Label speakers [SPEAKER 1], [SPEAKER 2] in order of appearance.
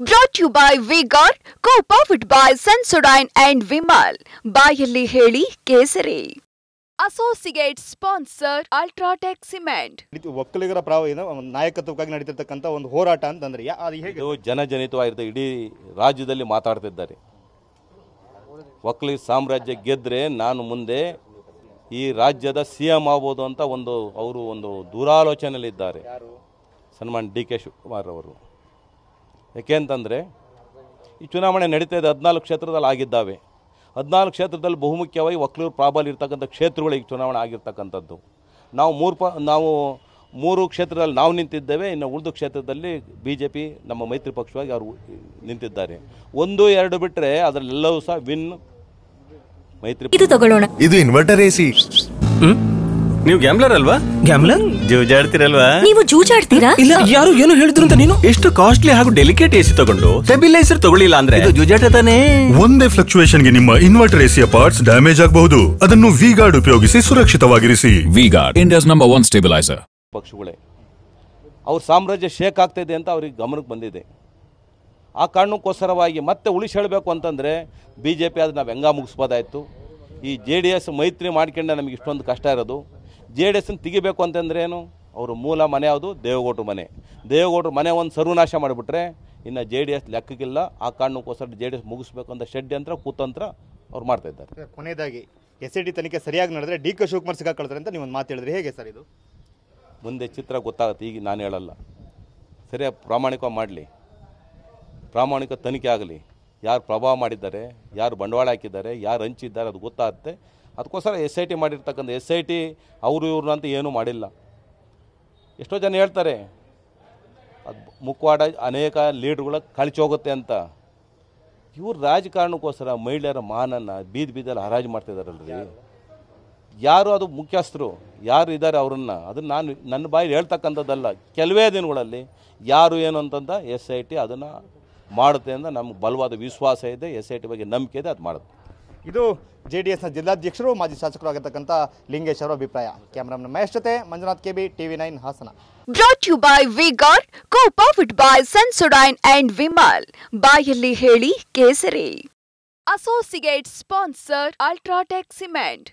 [SPEAKER 1] Brought to you by V-Guard, co-powered by Sensodyne and Vimal. ಬಾಯಲ್ಲಿ ಹೇಳಿ ಕೇಸರಿ. Associate sponsor Ultratech Cement.
[SPEAKER 2] ಒಕ್ಕಲಿಗರ ನಾಯಕತ್ವಕ್ಕಾಗಿ ನಡೀತಿರ್ತಕ್ಕಂಥ ಒಂದು ಹೋರಾಟ ಅಂತಂದ್ರೆ ಅದು ಹೇಗೆ?
[SPEAKER 3] ಇದು ಜನಜನಿತವಾಗಿರುತ್ತೆ. ಇಡೀ ರಾಜ್ಯದಲ್ಲಿ ಮಾತಾಡ್ತಿದ್ದಾರೆ. ಒಕ್ಕಲಿಗ ಸಾಮ್ರಾಜ್ಯ ಗೆದ್ರೆ ನಾನು ಮುಂದೆ ಈ ರಾಜ್ಯದ ಸಿಎಂ ಆಗ್ಬೋದು ಅಂತ ಅವರು ದೂರಾಲೋಚನೆಯಲ್ಲಿದ್ದಾರೆ. ಸನ್ಮಾನ್ ಡಿ ಕೆ ಶಿವಕುಮಾರ್ ಅವರು. ಯಾಕೆ ಅಂತಂದರೆ ಈ ಚುನಾವಣೆ ನಡೀತಾ ಇದೆ, 14 ಕ್ಷೇತ್ರದಲ್ಲಿ ಆಗಿದ್ದಾವೆ. 14 ಕ್ಷೇತ್ರದಲ್ಲಿ ಬಹುಮುಖ್ಯವಾಗಿ ಒಕ್ಕಲಿಗರು ಪ್ರಾಬಲ್ಯ ಇರ್ತಕ್ಕಂಥ ಕ್ಷೇತ್ರಗಳಿಗೆ ಚುನಾವಣೆ ಆಗಿರ್ತಕ್ಕಂಥದ್ದು. ನಾವು ಮೂರು ಕ್ಷೇತ್ರದಲ್ಲಿ ನಾವು ನಿಂತಿದ್ದೇವೆ, ಇನ್ನು ಉಳಿದ ಕ್ಷೇತ್ರದಲ್ಲಿ BJP ನಮ್ಮ ಮೈತ್ರಿ ಪಕ್ಷವಾಗಿ ಅವರು ನಿಂತಿದ್ದಾರೆ. 1, 2 ಬಿಟ್ಟರೆ ಅದರಲ್ಲೆಲ್ಲವೂ ಸಹ ವಿನ್ ಮೈತ್ರಿ.
[SPEAKER 4] ಇದು ತಗೊಳ್ಳೋಣ.
[SPEAKER 5] ಇದು ಇನ್ವರ್ಟರ್ AC.
[SPEAKER 6] ನೀವು ಗ್ಯಾಮ್ಲರ್ ಅಲ್ವಾ? ಗ್ಯಾಮ್ಲರ್ ಜೂಜಾಡ್ತಿರಲ್ವಾ?
[SPEAKER 4] ನೀವು ಜೂಜಾಡ್ತೀರಾ?
[SPEAKER 6] ಇಲ್ಲ, ಯಾರು ಏನು ಹೇಳಿದ್ರು ಅಂತ ನೀನು ಎಷ್ಟು ಕಾಸ್ಟ್ಲಿ ಹಾಗೂ ಡೆಲಿಕೇಟ್ AC ತಗೊಂಡು ಸ್ಟೆಬಿಲೈಸರ್ ತಗೊಳ್ಳಿಲ್ಲ ಅಂದ್ರೆ ಇದು ಜೂಜಾಟ ತಾನೇ.
[SPEAKER 5] ಒಂದೇ ಫ್ಲಕ್ಚುಯೇಷನ್ ಗೆ ನಿಮ್ಮ ಇನ್ವರ್ಟರ್ AC ಪಾರ್ಟ್ಸ್ ಡ್ಯಾಮೇಜ್ ಆಗಬಹುದು. ಅದನ್ನು V-Guard ಉಪಯೋಗಿಸಿ ಸುರಕ್ಷಿತವಾಗಿರಿಸಿ.
[SPEAKER 7] V-Guard, India's #1 stabilizer.
[SPEAKER 3] ಪಕ್ಷಗಳೇ ಅವ್ರ ಸಾಮ್ರಾಜ್ಯ ಶೇಕ್ ಆಗ್ತಾಯಿದೆ ಅಂತ ಅವ್ರಿಗೆ ಗಮನಕ್ಕೆ ಬಂದಿದೆ. ಆ ಕಾರಣಕ್ಕೋಸ್ಕರವಾಗಿ ಮತ್ತೆ ಉಳಿಸಿ ಹೇಳಬೇಕು ಅಂತಂದರೆ BJP ಅದು ನಾವು ಹೆಂಗ ಮುಗಿಸ್ಬೋದಾಯಿತು. ಈ JDS ಮೈತ್ರಿ ಮಾಡ್ಕೊಂಡೆ ನಮಗೆ ಇಷ್ಟೊಂದು ಕಷ್ಟ ಇರೋದು. JDSನ ತೆಗಿಬೇಕು ಅಂತಂದ್ರೆ ಏನು? ಅವರು ಮೂಲ ಮನೆ ಯಾವುದು? ದೇವೇಗೌಡರ ಮನೆ. ದೇವೇಗೌಡರ ಮನೆ ಒಂದು ಸರ್ವನಾಶ ಮಾಡಿಬಿಟ್ರೆ ಇನ್ನು JDS ಲೆಕ್ಕಕ್ಕಿಲ್ಲ. ಆ ಕಾರಣಕ್ಕೋಸ್ಕರ JDS ಮುಗಿಸ್ಬೇಕು ಅಂತ ಷಡ್ಯಂತ್ರ ಕುತಂತ್ರ ಅವ್ರು ಮಾಡ್ತಾಯಿದ್ದಾರೆ.
[SPEAKER 2] ಕೊನೆಯದಾಗಿ SIT ತನಿಖೆ ಸರಿಯಾಗಿ ನಡೆದ್ರೆ DK ಶಿವಕುಮಾರ್ ಸಿಕ್ಕಾಕೊಳ್ತಾರೆ ಅಂತ ನೀವು ಒಂದು ಮಾತು ಹೇಳಿದ್ರೆ ಹೇಗೆ ಸರ್? ಇದು
[SPEAKER 3] ಮುಂದೆ ಚಿತ್ರ ಗೊತ್ತಾಗುತ್ತೆ. ಈಗ ನಾನು ಹೇಳಲ್ಲ. ಸರಿಯಾಗಿ ಪ್ರಾಮಾಣಿಕವಾಗಿ ಮಾಡಲಿ, ಪ್ರಾಮಾಣಿಕ ತನಿಖೆ ಆಗಲಿ. ಯಾರು ಪ್ರಭಾವ ಮಾಡಿದ್ದಾರೆ, ಯಾರು ಬಂಡವಾಳ ಹಾಕಿದ್ದಾರೆ, ಯಾರು ಹಂಚಿದ್ದಾರೆ, ಅದು ಗೊತ್ತಾಗುತ್ತೆ. ಅದಕ್ಕೋಸ್ಕರ SIT ಮಾಡಿರ್ತಕ್ಕಂಥ SIT ಅವರು ಇವ್ರನ್ನ ಅಂತ ಏನೂ ಮಾಡಿಲ್ಲ. ಎಷ್ಟೋ ಜನ ಹೇಳ್ತಾರೆ ಅದು ಮುಖವಾಡ ಅನೇಕ ಲೀಡ್ರುಗಳ ಕಳಿಚೋಗುತ್ತೆ ಅಂತ. ಇವ್ರು ರಾಜಕಾರಣಕ್ಕೋಸ್ಕರ ಮಹಿಳೆಯರ ಮಾನನ್ನು ಬೀದಿಯಲ್ಲಿ ಹರಾಜು ಮಾಡ್ತಿದ್ದಾರಲ್ರಿ. ಯಾರು ಅದು ಮುಖ್ಯಸ್ಥರು ಯಾರು ಇದ್ದಾರೆ ಅವರನ್ನು ಅದನ್ನು ನಾನು ನನ್ನ ಬಾಯಲ್ಲಿ ಹೇಳ್ತಕ್ಕಂಥದ್ದಲ್ಲ. ಕೆಲವೇ ದಿನಗಳಲ್ಲಿ ಯಾರು ಏನು ಅಂತಂದ SIT ಅದನ್ನು ಮಾಡುತ್ತೆ ಅಂತ ನಮ್ಗೆ ಬಲವಾದ ವಿಶ್ವಾಸ ಇದೆ. SIT ಬಗ್ಗೆ ನಂಬಿಕೆ ಇದೆ, ಅದು ಮಾಡುತ್ತೆ.
[SPEAKER 2] ಇದು JDSನ ಜಿಲ್ಲಾಧ್ಯಕ್ಷರು ಮಾಜಿ ಶಾಸಕರು ಆಗಿರ್ತಕ್ಕಂಥ ಲಿಂಗೇಶ್ ಅವರ ಅಭಿಪ್ರಾಯ. ಕ್ಯಾಮರಾಮನ್ ಮಹೇಶ್ ಜೊತೆ Manjunath KB, TV9 Hassan.
[SPEAKER 1] Brought to you by V-Guard, co-powered by Sensodyne and Vimal. ಬಾಯಲ್ಲಿ ಹೇಳಿ ಕೇಸರಿ. Associate sponsor Ultratech Cement.